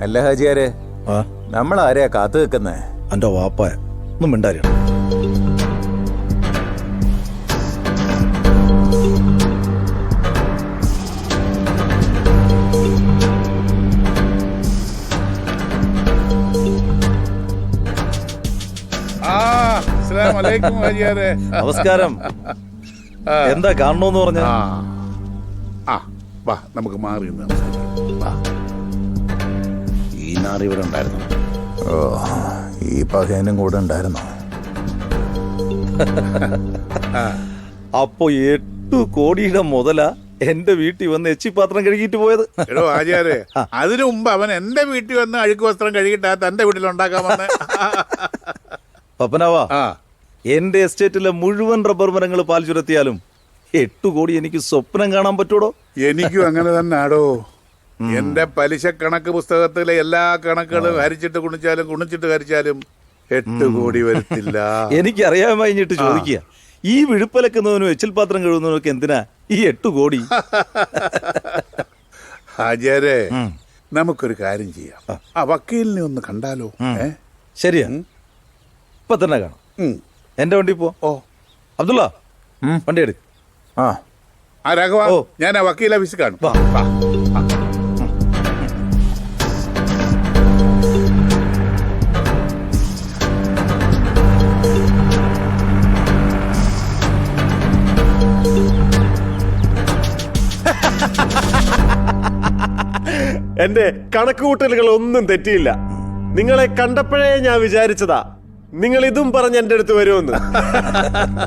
അല്ല ഹാജിയാരെ, നമ്മൾ ആരെയാ കാത്തു വെക്കുന്നേ? എന്റെ വാപ്പായ ഒന്നും മിണ്ടാരിയ. നമസ്കാരം. എന്താ കാണണോന്ന് പറഞ്ഞ? നമുക്ക് മാറി ഈ നാറി ഇവിടെ ഉണ്ടായിരുന്നു. ഓ, ഈ പകയനും കൂടെ ഉണ്ടായിരുന്നു. അപ്പൊ 8 കോടിയുടെ മുതല എന്റെ വീട്ടിൽ വന്ന് എച്ചിപ്പാത്രം കഴുകിയിട്ട് പോയത്. എടോ ആചാര്യ, അതിനു മുമ്പ് അവൻ എന്റെ വീട്ടിൽ വന്ന് അഴുക്ക് വസ്ത്രം കഴുകിട്ട് തന്റെ വീട്ടിൽ ഉണ്ടാക്കാമെന്ന്. പപ്പനാവാ, എന്റെ എസ്റ്റേറ്റിലെ മുഴുവൻ റബ്ബർ മരങ്ങൾ പാൽ ചുരത്തിയാലും 8 കോടി എനിക്ക് സ്വപ്നം കാണാൻ പറ്റൂടോ? എനിക്കും അങ്ങനെ തന്നെ ആടോ. എന്റെ പലിശ കണക്ക് പുസ്തകത്തിലെ എല്ലാ കണക്കുകളും ഹരിച്ചിട്ട് കുണിച്ചിട്ട് ഹരിച്ചാലും 8 കോടി വരത്തില്ല. എനിക്ക് അറിയാൻ കഴിഞ്ഞിട്ട് ചോദിക്കുക, ഈ വിഴുപ്പലക്കുന്നവനും എച്ചിൽ പാത്രം കഴുകുന്നവനൊക്കെ എന്തിനാ ഈ 8 കോടി? ആചാര്യ, നമുക്കൊരു കാര്യം ചെയ്യാം. ആ വക്കീലിനെ ഒന്ന് കണ്ടാലോ? ശരിയാ, ഇപ്പൊ തന്നെ കാണാം. എന്റെ വണ്ടി പോ. അബ്ദുള്ള, വണ്ടി എടുക്ക്. ആ രാഘവ, ഞാൻ ആ വക്കീൽ ഓഫീസിൽ കാണും. എന്റെ കണക്കുകൂട്ടലുകൾ ഒന്നും തെറ്റിയില്ല. നിങ്ങളെ കണ്ടപ്പോഴേ ഞാൻ വിചാരിച്ചതാ നിങ്ങൾ ഇതും പറഞ്ഞ് എന്റെ അടുത്ത് വരുമെന്ന്.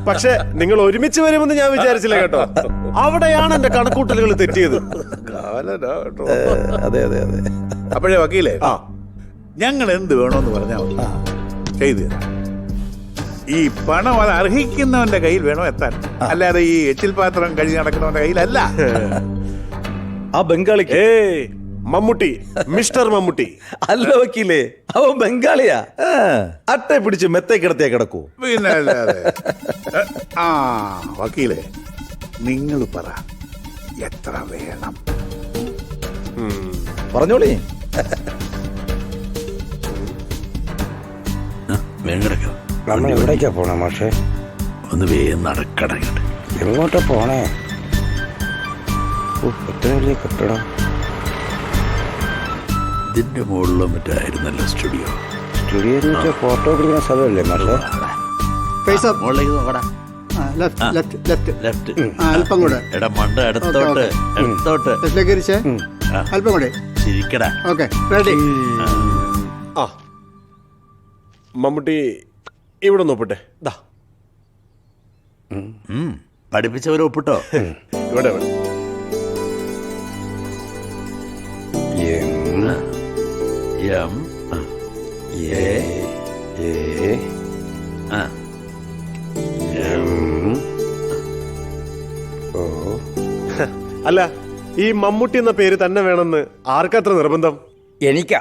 പക്ഷെ നിങ്ങൾ ഒരുമിച്ച് വരുമെന്ന് ഞാൻ വിചാരിച്ചില്ല കേട്ടോ. അവിടെയാണ് എന്റെ കണക്കൂട്ടലുകൾ തെറ്റിയത്. അതെ അതെ അതെ. അപ്പോഴേ വക്കീലേ, ഞങ്ങൾ എന്ത് വേണോന്ന് പറഞ്ഞാൽ ചെയ്തു തരാം. ഈ പണം അത് അർഹിക്കുന്നവന്റെ കയ്യിൽ വേണോ എത്താൻ, അല്ലാതെ ഈ എച്ചിൽ പാത്രം കഴുകി നടക്കുന്നവന്റെ കയ്യിലല്ല. ആ ബംഗാളിക്ക് മമ്മൂട്ടി, മിസ്റ്റർ മമ്മൂട്ടി അല്ല വക്കീലേ, അവൻ ബംഗാളിയാ. അട്ടെ പിടിച്ച് മെത്തേ കിടത്തിയാ കിടക്കൂ. പിന്നെ അല്ലാതെ. ആ വക്കീലേ, നിങ്ങൾ പറ, എത്ര വേണം? പറഞ്ഞോളി. നമ്മൾ എവിടേക്കാ പോണേ മാഷേ? ഒന്ന് വേഗം നടക്കട. എങ്ങോട്ടാ പോണേ? എത്ര വലിയ കെട്ടിടം. ഇതിന്റെ മുകളിലോ മറ്റായിരുന്നല്ലോ സ്റ്റുഡിയോ. സ്റ്റുഡിയോ എന്ന് വെച്ചാൽ ഫോട്ടോ പിടിക്കുന്ന സ്ഥലമല്ലേ മാഷേ? മുകളിലേക്ക് നോക്കടാ. ലെഫ്റ്റ്. അല്പം കൂടെ. എടാ മണ്ട എടുത്തോട്ട്. അല്പം കൂടെ ചിരിക്കടാ. Okay, ready. ആ മമ്മൂട്ടി ഇവിടെ നോക്കട്ടെ. പഠിപ്പിച്ചവരെ ഒപ്പിട്ടോ. ഇവിടെ എം എ അല്ല, ഈ മമ്മൂട്ടി എന്ന പേര് തന്നെ വേണമെന്ന് ആർക്കത്ര നിർബന്ധം? എനിക്കാ.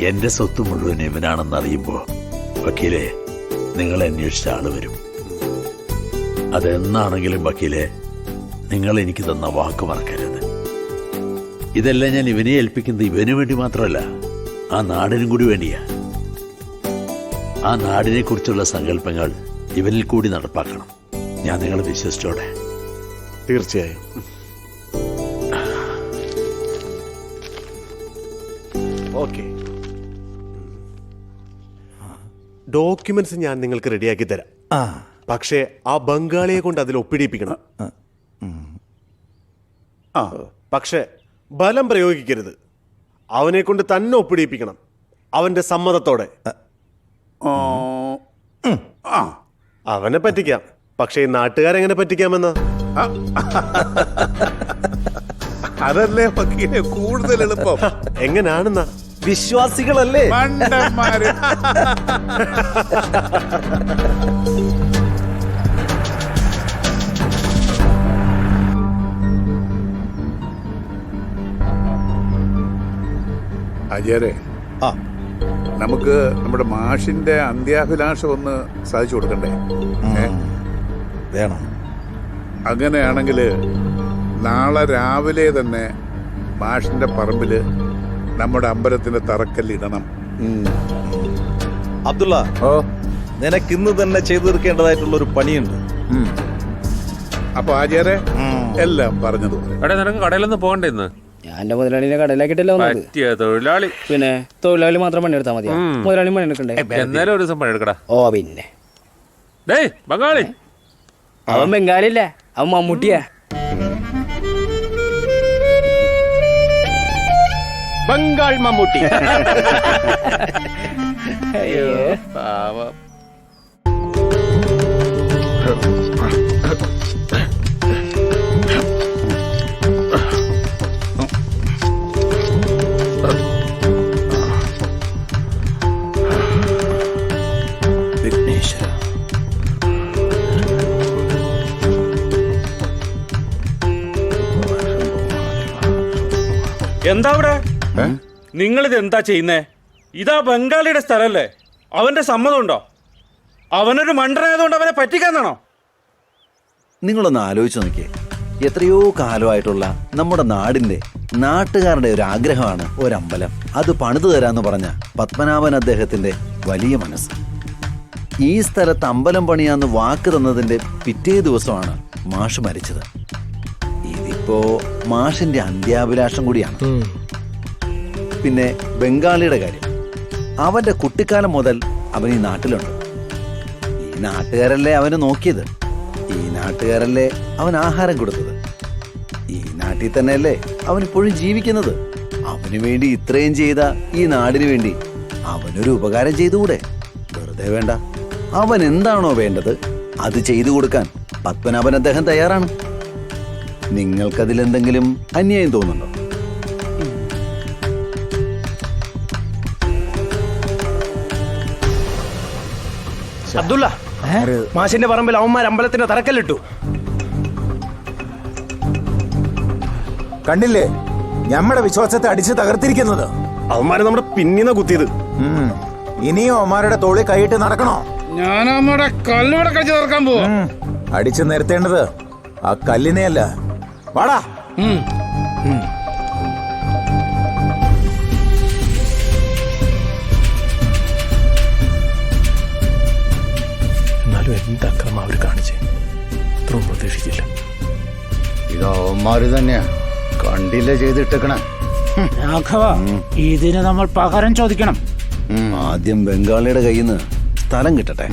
എന്റെ സ്വത്ത് മുഴുവൻ ഇവനാണെന്ന് അറിയുമ്പോ വക്കീലെ, നിങ്ങളെ അന്വേഷിച്ച ആള് വരും. അതെന്നാണെങ്കിലും വക്കീലെ, നിങ്ങൾ എനിക്ക് തന്ന വാക്ക് മറക്കരുത്. ഇതെല്ലാം ഞാൻ ഇവനെ ഏൽപ്പിക്കുന്നത് ഇവന് വേണ്ടി മാത്രമല്ല, ആ നാടിനും കൂടി വേണ്ടിയാ. ആ നാടിനെ കുറിച്ചുള്ള സങ്കല്പങ്ങൾ ഇവനിൽ കൂടി നടപ്പാക്കണം. ഞാൻ നിങ്ങളെ വിശ്വസിച്ചോടെ. തീർച്ചയായും. ഓക്കെ, ഡോക്യുമെന്റ്സ് ഞാൻ നിങ്ങൾക്ക് റെഡിയാക്കി തരാം. പക്ഷേ ആ ബംഗാളിയെ കൊണ്ട് അതിൽ ഒപ്പിടിപ്പിക്കണം. പക്ഷെ ബലം പ്രയോഗിക്കരുത്. അവനെ കൊണ്ട് തന്നെ ഒപ്പിടിപ്പിക്കണം, അവന്റെ സമ്മതത്തോടെ. അവനെ പറ്റിക്കാം, പക്ഷേ ഈ നാട്ടുകാരെങ്ങനെ പറ്റിക്കാമെന്നാ? അതല്ലേ വക്കീലെ കൂടുതൽ എളുപ്പം. എങ്ങനാണെന്നാ? വിശ്വാസികളല്ലേ മണ്ടന്മാര്. ആചാര്യ, നമുക്ക് നമ്മുടെ മാഷിന്റെ അന്ത്യാഭിലാഷം ഒന്ന് സാധിച്ചു കൊടുക്കണ്ടേ? വേണം. അങ്ങനെയാണെങ്കിൽ നാളെ രാവിലെ തന്നെ മാഷിന്റെ പറമ്പില് നമ്മുടെ അമ്പലത്തിന്റെ തറക്കല്ലിടണം. അബ്ദുള്ള, ഓ നിനക്ക് ഇന്ന് തന്നെ ചെയ്തു തീർക്കേണ്ടതായിട്ടുള്ള ഒരു പണിയുണ്ട്. അപ്പൊ ആചാരെ എല്ലാം പറഞ്ഞതുപോലെ. എടാ നിനക്ക് കടയിലൊന്നും പോകണ്ടേ ഇന്ന്? ഞാൻ എന്റെ മുതലാളിനെ കടയിലാക്കിട്ടല്ലോ വന്നത്. പറ്റിയ തൊഴിലാളി. പിന്നെ തൊഴിലാളി മാത്രം പണിയെടുത്താൽ മതിയോ? മുതലാളി പണിയെടുക്കണ്ടേ? എന്നാലും ഒരു ദിവസം പണിയെടുക്കടാ. ഓ പിന്നെ ഡേയ് ബംഗാളി, അവൻ ബംഗാളില്ല, അവൻ മമ്മൂട്ടിയാ. ബംഗാൾ മമ്മൂട്ടി. അയ്യോ പാവം. എന്താ ഇവിടെ? നിങ്ങളിത് എന്താ ചെയ്യുന്നേ? ഇതാ ബംഗാളിയുടെ സ്ഥലല്ലേ? അവന്റെ സമ്മതമുണ്ടോ? അവനൊരു മണ്ടനായതുകൊണ്ട് അവനെ പറ്റിക്കാന്നാണോ? നിങ്ങളൊന്ന് ആലോചിച്ച് നോക്കിയേ. എത്രയോ കാലമായിട്ടുള്ള നമ്മുടെ നാട്ടുകാരുടെ ഒരു ആഗ്രഹമാണ് ഒരമ്പലം. അത് പണിതു തരാന്ന് പറഞ്ഞ പത്മനാഭൻ അദ്ദേഹത്തിന്റെ വലിയ മനസ്സ്. ഈ സ്ഥലത്ത് അമ്പലം പണിയാന്ന് വാക്ക് തന്നതിന്റെ പിറ്റേ ദിവസമാണ് മാഷ് മരിച്ചത്. ഇതിപ്പോ മാഷിന്റെ അന്ത്യാഭിലാഷം കൂടിയാണ്. പിന്നെ ബംഗാളിയുടെ കാര്യം, അവന്റെ കുട്ടിക്കാലം മുതൽ അവൻ ഈ നാട്ടിലുണ്ട്. ഈ നാട്ടുകാരല്ലേ അവന് നോക്കിയത്, ഈ നാട്ടുകാരല്ലേ അവൻ ആഹാരം കൊടുത്തത്, ഈ നാട്ടിൽ തന്നെയല്ലേ അവൻ ഇപ്പോഴും ജീവിക്കുന്നത്. അവന് വേണ്ടി ഇത്രയും ചെയ്ത ഈ നാടിന് വേണ്ടി അവനൊരു ഉപകാരം ചെയ്തുകൂടെ? വെറുതെ വേണ്ട, അവൻ എന്താണോ വേണ്ടത് അത് ചെയ്തു കൊടുക്കാൻ പത്മനാഭൻ അദ്ദേഹം തയ്യാറാണ്. നിങ്ങൾക്കതിലെന്തെങ്കിലും അന്യായം തോന്നുന്നുണ്ടോ? അബ്ദുള്ള, മാഷിന്റെ പറമ്പിൽ അവന്മാർ അമ്പലത്തിന്റെ തറക്കല്ലിട്ടു. കണ്ടില്ലേ ഞമ്മടെ വിശ്വാസത്തെ അടിച്ച് തകർത്തിരിക്കുന്നത്? അവന്മാരെ നമ്മുടെ പിന്നിന്ന കുത്തിയത്. ഇനിയും അവന്മാരുടെ തോളിൽ കൈയിട്ട് നടക്കണോ? ഞാൻ നമ്മുടെ കല്ലുവിടെ കഴിച്ച് തീർക്കാൻ പോവാ. അടിച്ചു നിരത്തേണ്ടത് ആ കല്ലിനെയല്ല. വാടാ. എന്നാലും എന്ത് അക്രമം അവർ കാണിച്ചേ, ഇത്രയും പ്രതീക്ഷിച്ചില്ല. ഇത് അവന്മാര് തന്നെയാ, കണ്ടില്ല ചെയ്തിട്ടേക്കണ. രാഘവ, ഇതിന് നമ്മൾ പകരം ചോദിക്കണം. ആദ്യം ബംഗാളിയുടെ കയ്യിൽ നിന്ന് സ്ഥലം കിട്ടട്ടെ,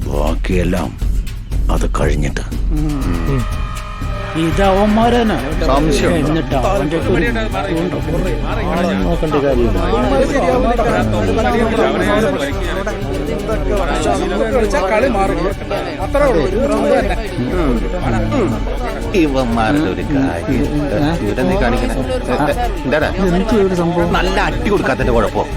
ബാക്കിയെല്ലാം അത് കഴിഞ്ഞിട്ട്. ഇതവന്മാരനെ സംശയം എന്നിട്ട് അവന്റെ നോക്കേണ്ട കാര്യമില്ല. ഇവന്മാരുടെ ഒരു കാര്യം ഇവിടെ നീ കാണിക്കണ നല്ല അട്ടി കൊടുക്കാത്തതിന്റെ കുഴപ്പം.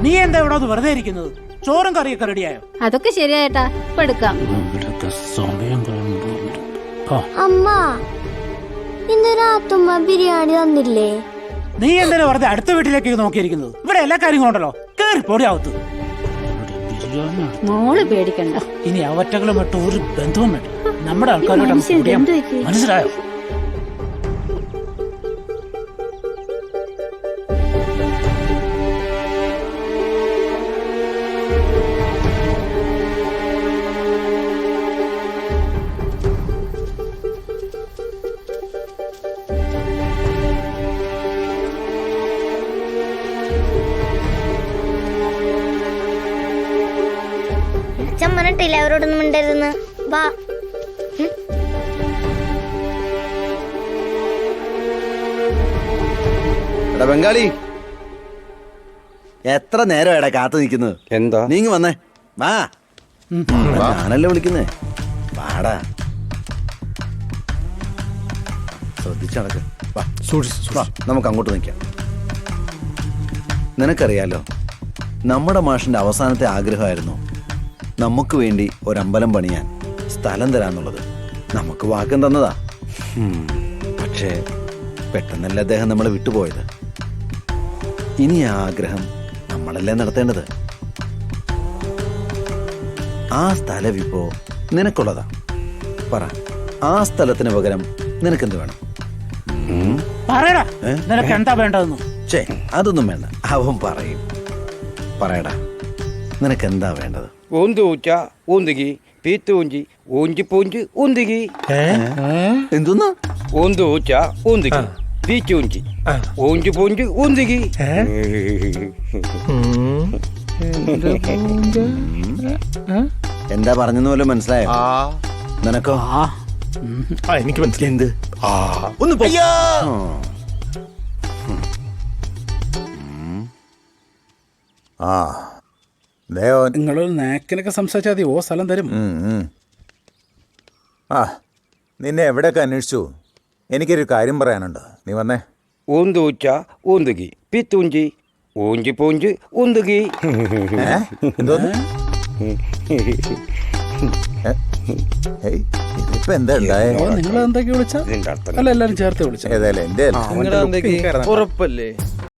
നീ എന്താ ഇവിടെ വെറുതെ ഇരിക്കുന്നത്? ചോറും കറിയൊക്കെ റെഡിയായോ? അതൊക്കെ ശരിയായിട്ടാ, ഇപ്പൊ എടുക്കാം. ഇവിടത്തെ സമയം അമ്മ ഇന്ന് രാത്തുമ്മ ബിരിയാണി തന്നില്ലേ? നീ എന്തിനാ വെറുതെ അടുത്ത വീട്ടിലേക്ക് നോക്കിയിരിക്കുന്നത്? ഇവിടെ എല്ലാ കാര്യങ്ങളും ഉണ്ടല്ലോ, കേറി പൊടിയാവത്ത്. മോള് പേടിക്കണ്ട. ഇനി അവറ്റകളുമായിട്ട് ഒരു ബന്ധവും വേണ്ട. നമ്മുടെ ആൾക്കാരോട് മനസ്സിലായോ? പറഞ്ഞിട്ടില്ല അവരോടൊന്നും മിണ്ടരുതെന്ന്. വാ. എടാ ബംഗാളി, എത്ര നേരം എടാ കാത്തു നിൽക്കുന്നത്? എന്താ നീങ്ങ് വന്നേ, വാ. ഞാനല്ലേ വിളിക്കുന്നേ, വാടാ. ശ്രദ്ധിച്ചടക്ക്, വാ. നമുക്ക് അങ്ങോട്ട് നിൽക്കാം. നിനക്കറിയാലോ, നമ്മുടെ മാഷിന്റെ അവസാനത്തെ ആഗ്രഹമായിരുന്നു നമുക്ക് വേണ്ടി ഒരമ്പലം പണിയാൻ സ്ഥലം തരാന്നുള്ളത്. നമുക്ക് വാക്കം തന്നതാ. പക്ഷേ പെട്ടെന്നല്ല അദ്ദേഹം നമ്മളെ വിട്ടുപോയത്. ഇനി ആ ആഗ്രഹം നമ്മളല്ലേ നടത്തേണ്ടത്. ആ സ്ഥലം ഇപ്പോ നിനക്കുള്ളതാ. പറ, ആ സ്ഥലത്തിന് പകരം നിനക്കെന്ത് വേണം? പറയടാ, നിനക്ക് എന്താ വേണ്ടതെന്ന്. ചേ, അതൊന്നും വേണ്ട, അവൻ പറയും. പറയടാ, നിനക്കെന്താ വേണ്ടത്? ഊന്തൂച്ച ഊന്തുകി പീത്തൂഞ്ചി ഊഞ്ചിപ്പൂഞ്ചി ഊന്തുകി. എന്തോന്ന്? ഊന്തൂച്ച ഊന്തുകി പീച്ചൂഞ്ചി ഊഞ്ചിപ്പൂഞ്ചി ഊന്തുകി. എന്താ പറഞ്ഞെന്ന് പോലും മനസ്സിലായോ? നിനക്കോ? എനിക്ക് മനസ്സിലായി. എന്ത്? ഒന്ന് പോ. ആ ദേവൻ. നിങ്ങളൊരു നാക്കിനൊക്കെ സംസാരിച്ചാൽ മതി. ഓ സ്ഥലം തരും. ആ നിന്നെ എവിടെയൊക്കെ അന്വേഷിച്ചു. എനിക്കൊരു കാര്യം പറയാനുണ്ട്. നീ വന്നേ. ഊന്തൂച്ച ഊന്തുകി പീത്തൂഞ്ചി ഊഞ്ചിപ്പൂഞ്ചി ഊന്തുകി. എന്തോന്ന്? ഏയ്, ഇതിപ്പോ എന്താ ഉണ്ടായേ? നിങ്ങൾ എന്തൊക്കെ വിളിച്ച? അല്ല, എല്ലാരും ചേർത്ത് വിളിച്ച. ഏതായാലും എന്റെ ഉറപ്പല്ലേ?